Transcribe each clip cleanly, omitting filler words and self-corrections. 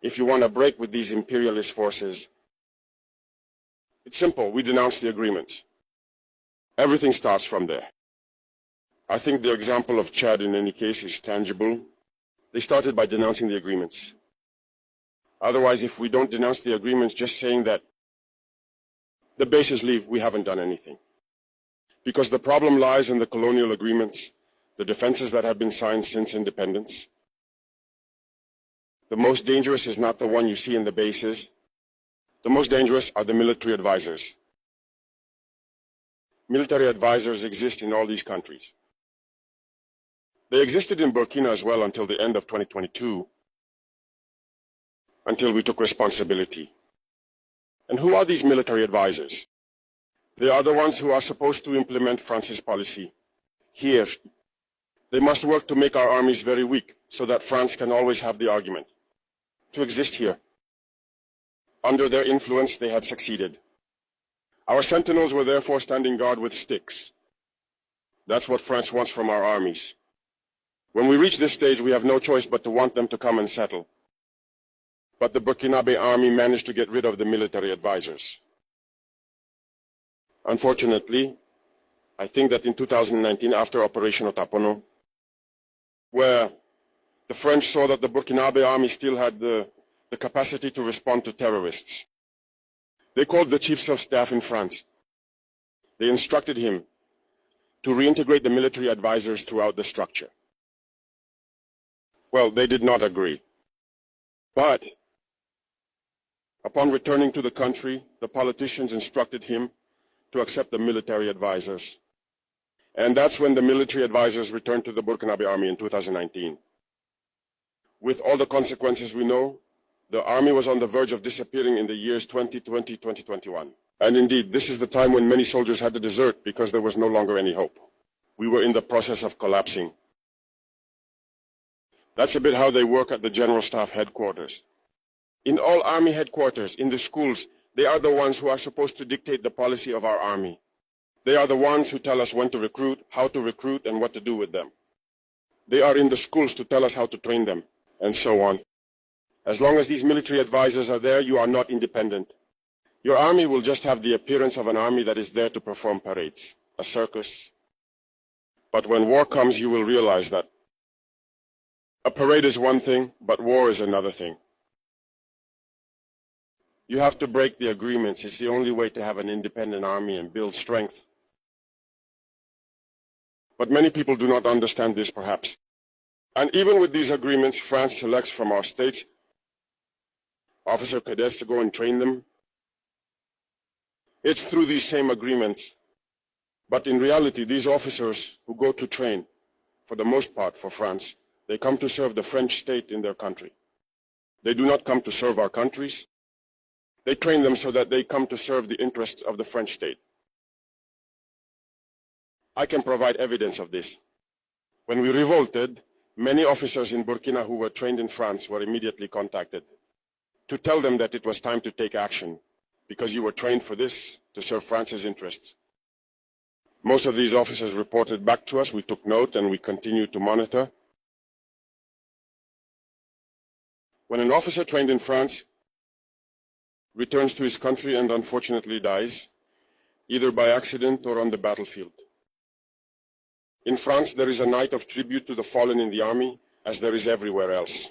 if you want to break with these imperialist forces, it's simple. We denounce the agreements. Everything starts from there. I think the example of Chad in any case is tangible. They started by denouncing the agreements. Otherwise, if we don't denounce the agreements, just saying that the bases leave, we haven't done anything. Because the problem lies in the colonial agreements, the defenses that have been signed since independence. The most dangerous is not the one you see in the bases. The most dangerous are the military advisors. Military advisors exist in all these countries. They existed in Burkina as well until the end of 2022, until we took responsibility. And who are these military advisors? They are the ones who are supposed to implement France's policy here. They must work to make our armies very weak so that France can always have the argument to exist here. Under their influence, they had succeeded. Our sentinels were therefore standing guard with sticks. That's what France wants from our armies. When we reach this stage, we have no choice but to want them to come and settle. But the Burkinabe army managed to get rid of the military advisors. Unfortunately, I think that in 2019, after Operation Otapono, where the French saw that the Burkinabe army still had the capacity to respond to terrorists, they called the chiefs of staff in France. They instructed him to reintegrate the military advisors throughout the structure. Well, they did not agree. But upon returning to the country, the politicians instructed him to accept the military advisors. And that's when the military advisors returned to the Burkinabe army in 2019. With all the consequences we know, the army was on the verge of disappearing in the years 2020, 2021. And indeed, this is the time when many soldiers had to desert because there was no longer any hope. We were in the process of collapsing. That's a bit how they work at the General Staff headquarters. In all army headquarters, in the schools, they are the ones who are supposed to dictate the policy of our army. They are the ones who tell us when to recruit, how to recruit, and what to do with them. They are in the schools to tell us how to train them, and so on. As long as these military advisors are there, you are not independent. Your army will just have the appearance of an army that is there to perform parades, a circus. But when war comes, you will realize that a parade is one thing, but war is another thing. You have to break the agreements. It's the only way to have an independent army and build strength. But many people do not understand this, perhaps. And even with these agreements, France selects from our states officer cadets to go and train them. It's through these same agreements. But in reality, these officers who go to train, for the most part for France, they come to serve the French state in their country. They do not come to serve our countries. They train them so that they come to serve the interests of the French state. I can provide evidence of this. When we revolted, many officers in Burkina who were trained in France were immediately contacted to tell them that it was time to take action because you were trained for this, to serve France's interests. Most of these officers reported back to us. We took note and we continued to monitor. When an officer trained in France returns to his country and unfortunately dies, either by accident or on the battlefield. In France, there is a night of tribute to the fallen in the army, as there is everywhere else.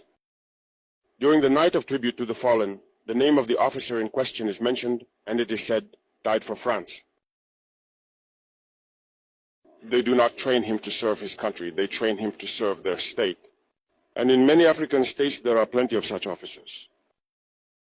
During the night of tribute to the fallen, the name of the officer in question is mentioned, and it is said, died for France. They do not train him to serve his country, they train him to serve their state. And in many African states, there are plenty of such officers.